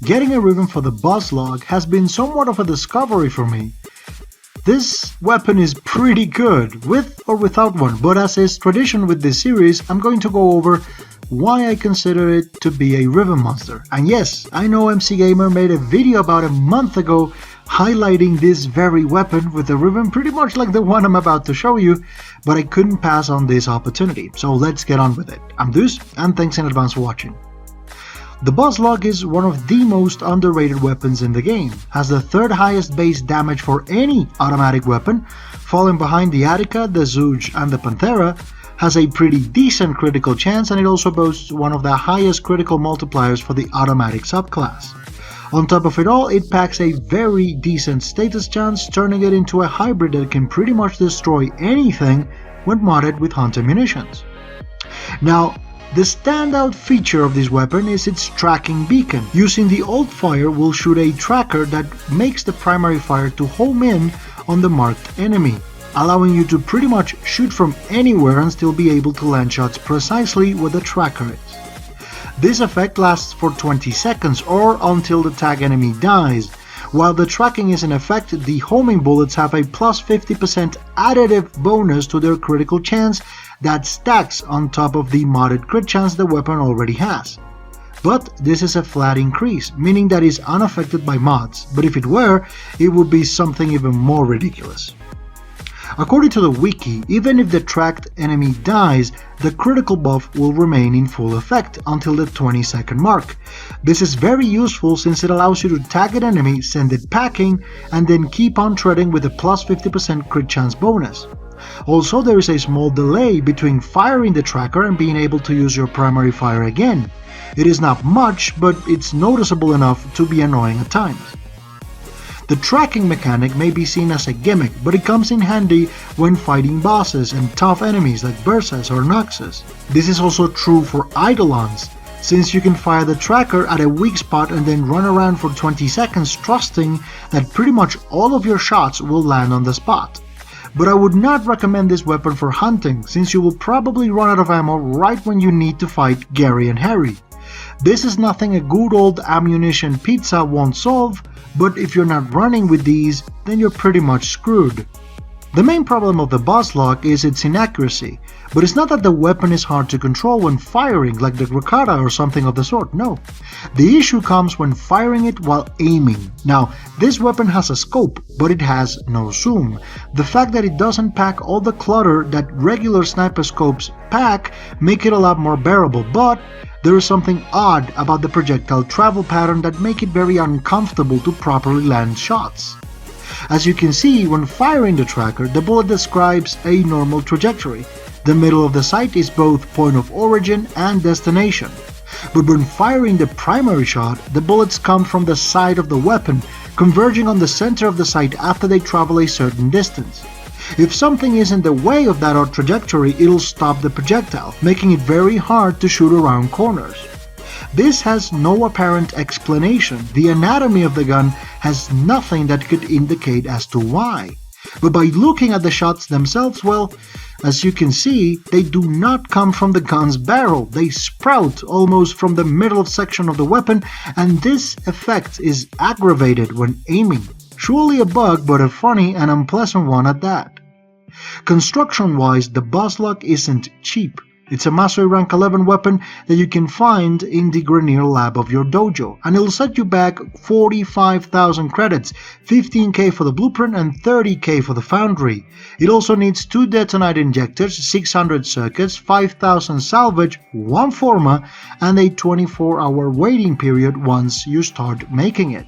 Getting a Riven for the Buzlok has been somewhat of a discovery for me. This weapon is pretty good, with or without one, but as is tradition with this series, I'm going to go over why I consider it to be a Riven monster. And yes, I know MC Gamer made a video about a month ago highlighting this very weapon with a Riven pretty much like the one I'm about to show you, but I couldn't pass on this opportunity, so let's get on with it. I'm Deuce, and thanks in advance for watching. The Buzlok is one of the most underrated weapons in the game, has the third highest base damage for any automatic weapon, falling behind the Attica, the Zooge and the Panthera, has a pretty decent critical chance, and it also boasts one of the highest critical multipliers for the automatic subclass. On top of it all, it packs a very decent status chance, turning it into a hybrid that can pretty much destroy anything when modded with hunter munitions. Now, the standout feature of this weapon is its tracking beacon. Using the alt fire will shoot a tracker that makes the primary fire to home in on the marked enemy, allowing you to pretty much shoot from anywhere and still be able to land shots precisely where the tracker is. This effect lasts for 20 seconds or until the tag enemy dies. While the tracking is in effect, the homing bullets have a plus 50% additive bonus to their critical chance that stacks on top of the modded crit chance the weapon already has. But this is a flat increase, meaning that it's unaffected by mods, but if it were, it would be something even more ridiculous. According to the wiki, even if the tracked enemy dies, the critical buff will remain in full effect until the 20-second mark. This is very useful since it allows you to tag an enemy, send it packing, and then keep on treading with a plus 50% crit chance bonus. Also, there is a small delay between firing the tracker and being able to use your primary fire again. It is not much, but it's noticeable enough to be annoying at times. The tracking mechanic may be seen as a gimmick, but it comes in handy when fighting bosses and tough enemies like Bursas or Noxus. This is also true for Eidolons, since you can fire the tracker at a weak spot and then run around for 20 seconds trusting that pretty much all of your shots will land on the spot. But I would not recommend this weapon for hunting, since you will probably run out of ammo right when you need to fight Gary and Harry. This is nothing a good old ammunition pizza won't solve, but if you're not running with these, then you're pretty much screwed. The main problem of the Buzlok is its inaccuracy, but it's not that the weapon is hard to control when firing like the Rakata or something of the sort, no. The issue comes when firing it while aiming. Now, this weapon has a scope, but it has no zoom. The fact that it doesn't pack all the clutter that regular sniper scopes pack make it a lot more bearable, but there is something odd about the projectile travel pattern that make it very uncomfortable to properly land shots. As you can see, when firing the tracker, the bullet describes a normal trajectory. The middle of the sight is both point of origin and destination. But when firing the primary shot, the bullets come from the side of the weapon, converging on the center of the sight after they travel a certain distance. If something is in the way of that odd trajectory, it'll stop the projectile, making it very hard to shoot around corners. This has no apparent explanation. The anatomy of the gun has nothing that could indicate as to why. But by looking at the shots themselves, well, as you can see, they do not come from the gun's barrel. They sprout almost from the middle section of the weapon, and this effect is aggravated when aiming. Surely a bug, but a funny and unpleasant one at that. Construction-wise, the Buzlok isn't cheap. It's a Mastery Rank 11 weapon that you can find in the Grenier lab of your dojo, and it'll set you back 45,000 credits, 15k for the blueprint and 30k for the foundry. It also needs 2 detonite injectors, 600 circuits, 5,000 salvage, 1 forma, and a 24-hour waiting period once you start making it.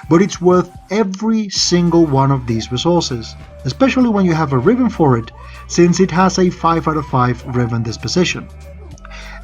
But it's worth every single one of these resources, especially when you have a Riven for it, since it has a 5 out of 5 Riven disposition.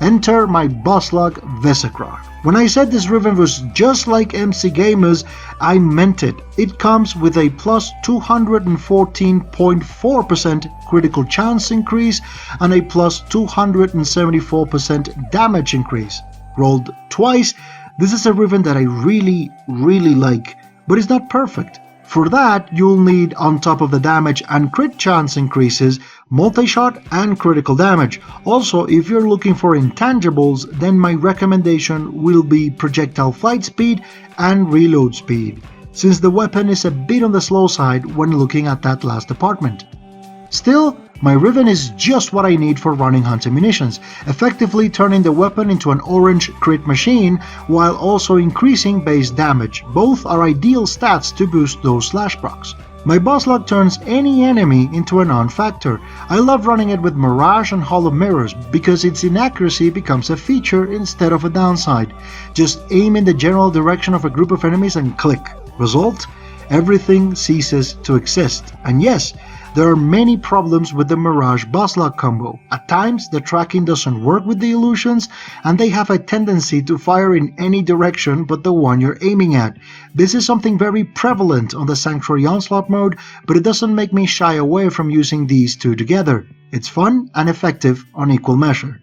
Enter my Buzlok Vesicrar. When I said this Riven was just like MC Gamer's, I meant it. It comes with a plus 214.4% critical chance increase and a plus 274% damage increase. Rolled twice, this is a Riven that I really like, but it's not perfect. For that, you'll need, on top of the damage and crit chance increases, multi-shot and critical damage. Also, if you're looking for intangibles, then my recommendation will be projectile flight speed and reload speed, since the weapon is a bit on the slow side when looking at that last department. Still, my Riven is just what I need for running hunter munitions, effectively turning the weapon into an orange crit machine while also increasing base damage. Both are ideal stats to boost those slash procs. My Buzlok turns any enemy into a non-factor. I love running it with Mirage and Hollow Mirrors because its inaccuracy becomes a feature instead of a downside. Just aim in the general direction of a group of enemies and click. Result? Everything ceases to exist. And yes, there are many problems with the Mirage Buzlok combo. At times, the tracking doesn't work with the illusions, and they have a tendency to fire in any direction but the one you're aiming at. This is something very prevalent on the Sanctuary Onslaught mode, but it doesn't make me shy away from using these two together. It's fun and effective on equal measure.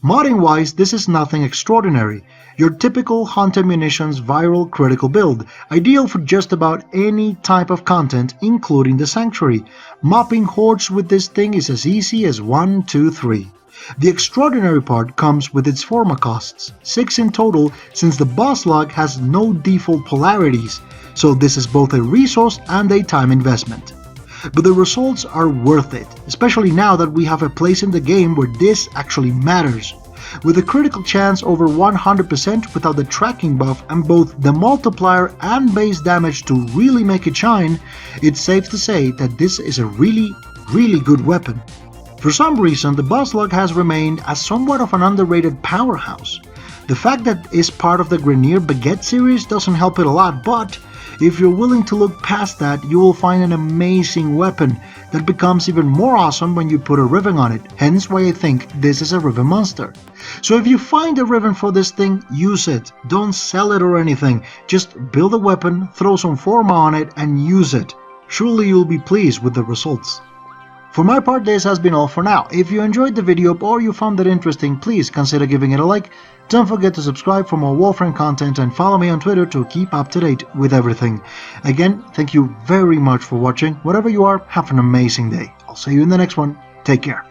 Modding wise, this is nothing extraordinary. Your typical Hunter Munitions viral critical build, ideal for just about any type of content, including the Sanctuary. Mopping hordes with this thing is as easy as 1, 2, 3. The extraordinary part comes with its forma costs, 6 in total, since the Buzlok has no default polarities, so this is both a resource and a time investment. But the results are worth it, especially now that we have a place in the game where this actually matters. With a critical chance over 100% without the tracking buff and both the multiplier and base damage to really make it shine, it's safe to say that this is a really good weapon. For some reason, the Buzlok has remained as somewhat of an underrated powerhouse. The fact that it's part of the Grenier Baguette series doesn't help it a lot, but if you're willing to look past that, you will find an amazing weapon that becomes even more awesome when you put a Riven on it, hence why I think this is a Riven monster. So if you find a Riven for this thing, use it. Don't sell it or anything, just build a weapon, throw some forma on it and use it. Surely you'll be pleased with the results. For my part, this has been all for now. If you enjoyed the video or you found it interesting, please consider giving it a like. Don't forget to subscribe for more Warframe content and follow me on Twitter to keep up to date with everything. Again, thank you very much for watching. Whatever you are, have an amazing day. I'll see you in the next one. Take care.